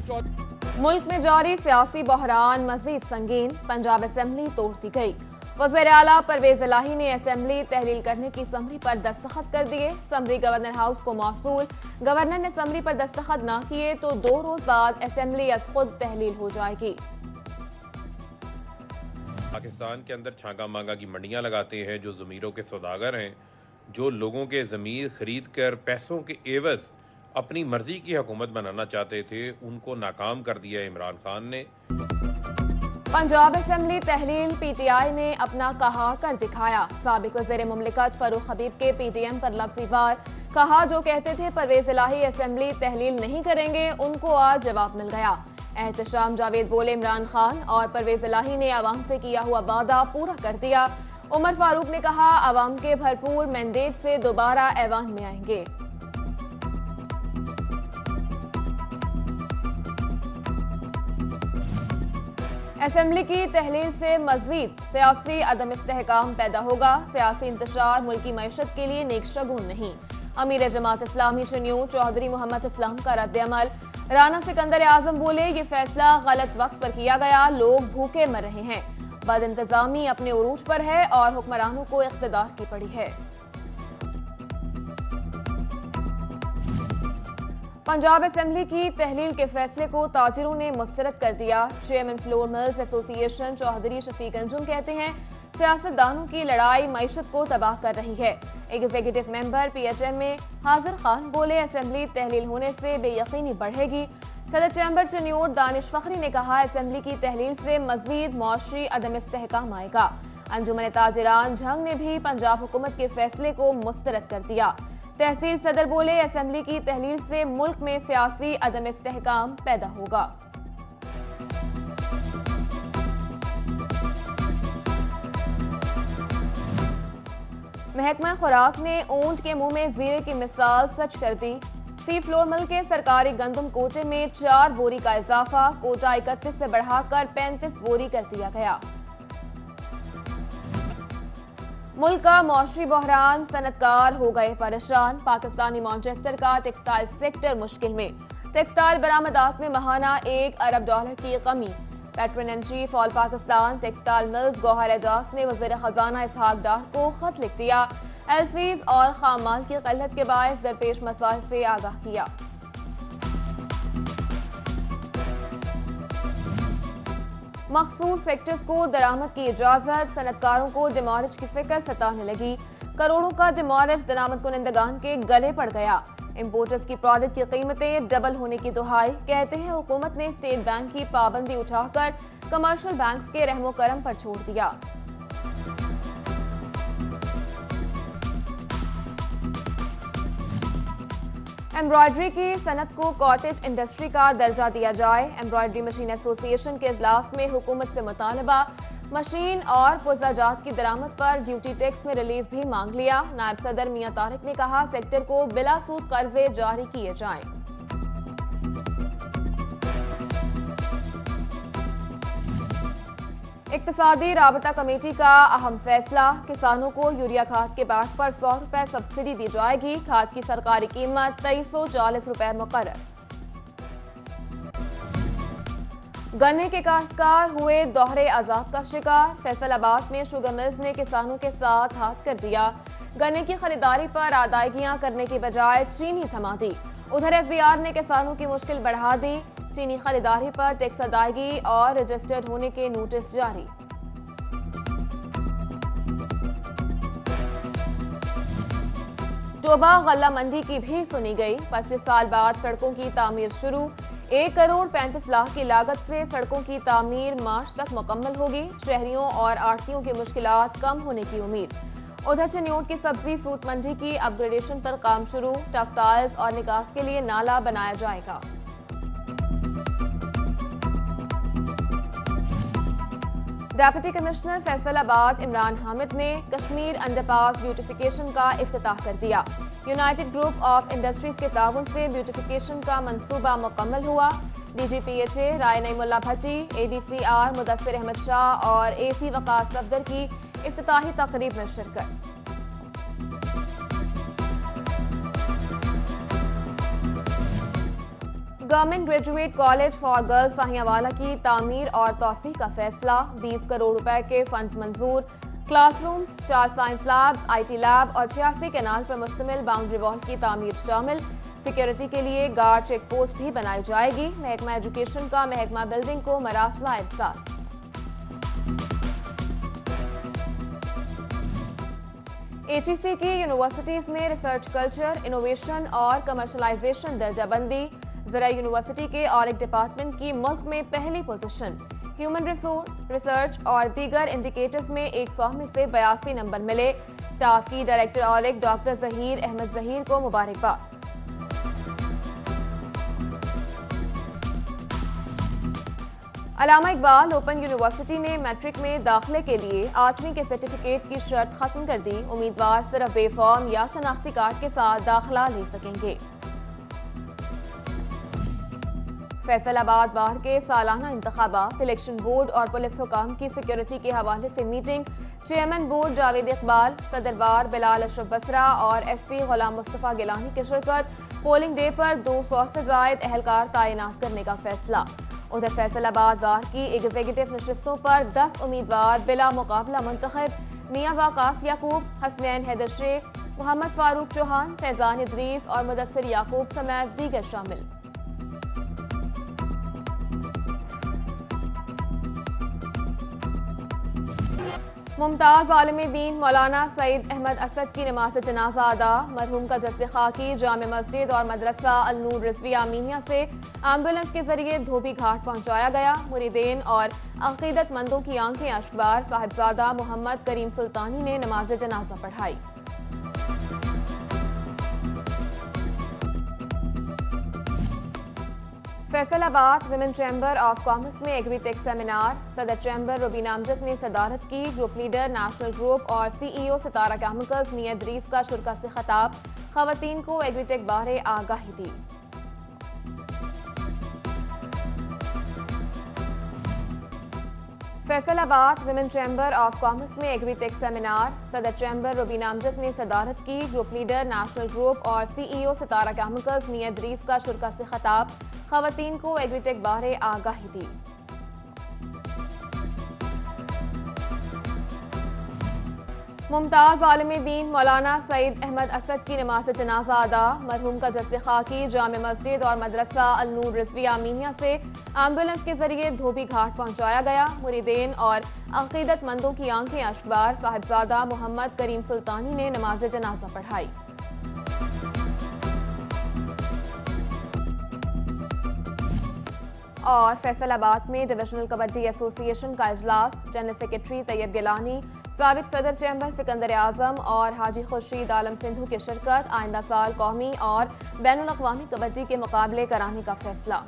मुल्क में जारी सियासी बहरान मजीद संगीन, पंजाब असेंबली तोड़ दी गई। वज़ीर आला परवेज इलाही ने असेंबली तहलील करने की समरी पर दस्तखत कर दिए। समरी गवर्नर हाउस को मौसूल, गवर्नर ने समरी पर दस्तखत न किए तो 2 रोज बाद असेंबली अज खुद तहलील हो जाएगी। पाकिस्तान के अंदर छांगा मांगा की मंडियां लगाते हैं जो ज़मीरों के सौदागर हैं, जो लोगों के ज़मीर खरीद कर पैसों के एवज अपनी मर्जी की हुकूमत बनाना चाहते थे, उनको नाकाम कर दिया इमरान खान ने। पंजाब असेंबली तहलील, पीटीआई ने अपना कहा कर दिखाया। साबिक वज़ीर मुमलिकत फरूख हबीब के पीटीएम पर लफ्ज़ी वार, कहा जो कहते थे परवेज इलाही असेंबली तहलील नहीं करेंगे, उनको आज जवाब मिल गया। एहतशाम जावेद बोले इमरान खान और परवेज इलाही ने आवाम से किया हुआ वादा पूरा कर दिया। उमर फारूक ने कहा आवाम के भरपूर मैंडेट से दोबारा ऐवान में आएंगे। असेंबली की तहलील से मजीद सियासी अदम इस्तेहकाम पैदा होगा। सियासी इंतशार मुल्की मईशत के लिए नेक शगुन नहीं। अमीर जमात इस्लामी शनियूर चौधरी मोहम्मद इस्लाम का रद्द-ए-अमल। राना सिकंदर आजम बोले ये फैसला गलत वक्त पर किया गया, लोग भूखे मर रहे हैं। बद इंतजामी अपने उरूज पर है और हुक्मरानों को इख्तिदार की पड़ी है। पंजाब असेंबली की तहलील के फैसले को ताजिरों ने मुस्तरद कर दिया। Chairman flour mills association Chaudhry Shafiq Anjum कहते हैं सियासतदानों की लड़ाई मईशत को तबाह कर रही है। एग्जीक्यूटिव मेंबर पीएचएम में हाजिर खान बोले असेंबली तहलील होने से बेयकीनी बढ़ेगी। सदर चैम्बर चन्योर दानिश फखरी ने कहा असेंबली की तहलील से मजीद मौशरी अदम इस्तेहकाम आएगा। अंजुमन ताजिरान झंग ने भी पंजाब हुकूमत के फैसले को मुस्तरद कर दिया। तहसील सदर बोले असेंबली की तहलील से मुल्क में सियासी अदम इस्तेहकाम पैदा होगा। महकमा खुराक ने ऊंट के मुंह में जीरे की मिसाल सच कर दी। सी फ्लोर मिल के सरकारी गंदम कोटे में 4 बोरी का इजाफा, कोटा 31 से बढ़ाकर 35 बोरी कर दिया गया। मुल्क का मौशरी बहरान, सनतकार हो गए परेशान। पाकिस्तानी मैनचेस्टर का टेक्सटाइल सेक्टर मुश्किल में। टेक्सटाइल बरामदात में महाना $1 अरब की कमी। Patron in chief all Pakistan textile mills Gohar Ejaz ने वज़ीर खजाना इसहाक डार को खत लिख दिया। एलसीज और खाम माल की किल्लत के बायस दरपेश मसाइल से आगाह किया। मखसूस सेक्टर्स को दरामद की इजाजत, सनतकारों को डिमॉलिश की फिक्र सताने लगी। करोड़ों का डिमॉलिश दरामद कुनंदगान के गले पड़ गया। इंपोर्टर्स की प्रोडक्ट की कीमतें डबल होने की दुहाई, कहते हैं हुकूमत ने स्टेट बैंक की पाबंदी उठाकर कमर्शियल बैंक्स के रहमो करम पर छोड़ दिया। एम्ब्रॉयडरी की सनत को कॉटेज इंडस्ट्री का दर्जा दिया जाए। एम्ब्रॉयडरी मशीन एसोसिएशन के इजलास में हुकूमत से मुतालबा। मशीन और पुर्जाजात की दरामद पर ड्यूटी टैक्स में रिलीफ भी मांग लिया। नायब सदर मियां तारिक ने कहा सेक्टर को बिला सूद कर्जे जारी किए जाएं। इक्तिसादी राबता कमेटी का अहम फैसला, किसानों को यूरिया खाद के बैग पर 100 रुपए सब्सिडी दी जाएगी। खाद की सरकारी कीमत 2340 रुपए मुकर्रर। गन्ने के काश्तकार हुए दोहरे अजाब का शिकार। फैसलाबाद में शुगर मिल्स ने किसानों के साथ हाथ कर दिया। गन्ने की खरीदारी पर अदायगियां करने की बजाय चीनी थमा दी। उधर एफबीआर ने किसानों की मुश्किल बढ़ा दी। चीनी खरीदारी पर टैक्स अदायगी और रजिस्टर्ड होने के नोटिस जारी। टोबा गल्ला मंडी की भी सुनी गई। 25 साल बाद सड़कों की तामीर शुरू। 1 करोड़ 35 लाख की लागत से सड़कों की तामीर मार्च तक मुकम्मल होगी। शहरियों और आढ़तियों की मुश्किलात कम होने की उम्मीद। उधर चन्योट की सब्जी फ्रूट मंडी की अपग्रेडेशन पर काम शुरू। टफ टाइल्स और निकास के लिए नाला बनाया जाएगा। डेप्यूटी कमिश्नर फैसलाबाद इमरान हामिद ने कश्मीर अंडरपास ब्यूटिफिकेशन का इफ्तिताह कर दिया। यूनाइटेड ग्रुप ऑफ इंडस्ट्रीज के ताउन से ब्यूटिफिकेशन का मंसूबा मुकम्मल हुआ। डीजीपीएचए राय नईमुल्ला भट्टी, एडीसीआर मुदस्सिर अहमद शाह और एसी वकार सफदर की इफ्तिताही तकरीब में शिरकत। Government graduate college for girls Sahiyawala की तामीर और तौसीह का फैसला। 20 करोड़ रुपए के फंड मंजूर। Classrooms, 4 science lab, IT lab और 86 कैनाल पर मुश्तमिल बाउंड्री वॉल की तामीर शामिल। सिक्योरिटी के लिए गार्ड चेक पोस्ट भी बनाई जाएगी। महकमा एजुकेशन का महकमा बिल्डिंग को मरासला इरसाल। HEC की यूनिवर्सिटीज में रिसर्च कल्चर, इनोवेशन और कमर्शलाइजेशन दर्जाबंदी। ज़रा यूनिवर्सिटी के और एक डिपार्टमेंट की मुल्क में पहली पोजीशन। ह्यूमन रिसोर्स, रिसर्च और दीगर इंडिकेटर्स में 100 में से 82 नंबर मिले। स्टाफ की डायरेक्टर ऑलिक डॉक्टर जहीर अहमद जहीर को मुबारकबाद। अल्लामा इकबाल ओपन यूनिवर्सिटी ने मैट्रिक में दाखिले के लिए 8वीं के सर्टिफिकेट की शर्त खत्म कर दी। उम्मीदवार सिर्फ बेफॉर्म या शनाख्ती कार्ड के साथ दाखिला ले सकेंगे। फैसलाबाद बार के सालाना इंतखाबात, इलेक्शन बोर्ड और पुलिस हुकाम की सिक्योरिटी के हवाले से meeting. Chairman board Javed Iqbal, सदर बार बिलाल अशरफ बसरा और SP गुलाम मुस्तफा गिलानी की शिरकत। पोलिंग डे पर 200 से जायद एहलकार तैनात करने का फैसला। उधर फैसलाबाद बार की एग्जीक्यूटिव नशिस्तों पर 10 उम्मीदवार बिला मुकाबला मुंतखब। मियां वाकास याकूब, हसनैन हैदर शेख, मोहम्मद फारूक चौहान, फैजान इदरीस और मुदस्सिर याकूब समेत दीगर शामिल। मुमताज आलिम दीन मौलाना सईद अहमद असद की नमाज जनाजा अदा। मरहूम का जस्से खाकी जामे मस्जिद और मदरसा अल-नूर रिजविया अमीनिया से एम्बुलेंस के जरिए धोबी घाट पहुंचाया गया। मुरीदेन और अकीदतमंदों की आंखें अश्कबार। साहिबजादा मोहम्मद करीम सुल्तानी ने नमाज जनाजा पढ़ाई। Faisalabad women chamber of commerce में एग्रीटेक सेमिनार। सदर चैम्बर रुबीना अमजद ने सदारत की। ग्रुप लीडर नेशनल ग्रुप और CEO सितारा केमिकल्स मियां इदरीस का शुरा से खिताब। खवातीन को एग्रीटेक बारे आगाही दी। Faisalabad women chamber of commerce में एग्रीटेक सेमिनार। सदर चैम्बर रुबीना अमजद ने सदारत की। ग्रुप लीडर नेशनल ग्रुप और CEO सितारा केमिकल्स मियां इदरीस का शुरा से खिताब। खवातीन को एग्रीटेक बारे आगाही दी। मुमताज आलिम दीन मौलाना सईद अहमद असद की नमाज जनाजा अदा। मरहूम का जस्से खाकी जामे मस्जिद और मदरसा अल-नूर रिजविया अमीनिया से एम्बुलेंस के जरिए धोबी घाट पहुंचाया गया। मुरीदेन और अकीदतमंदों की आंखें अश्कबार। साहिबजादा मोहम्मद करीम सुल्तानी ने नमाज जनाजा पढ़ाई। और फैसलाबाद में डिविजनल कबड्डी एसोसिएशन का इजलास। जनरल सेक्रेटरी तैयब गिलानी, साबिक सदर चैम्बर सिकंदर आजम और हाजी खुर्शीद आलम सिंधु की शिरकत। आइंदा साल कौमी और बैनुल अक़वामी कबड्डी के मुकाबले कराने का फैसला।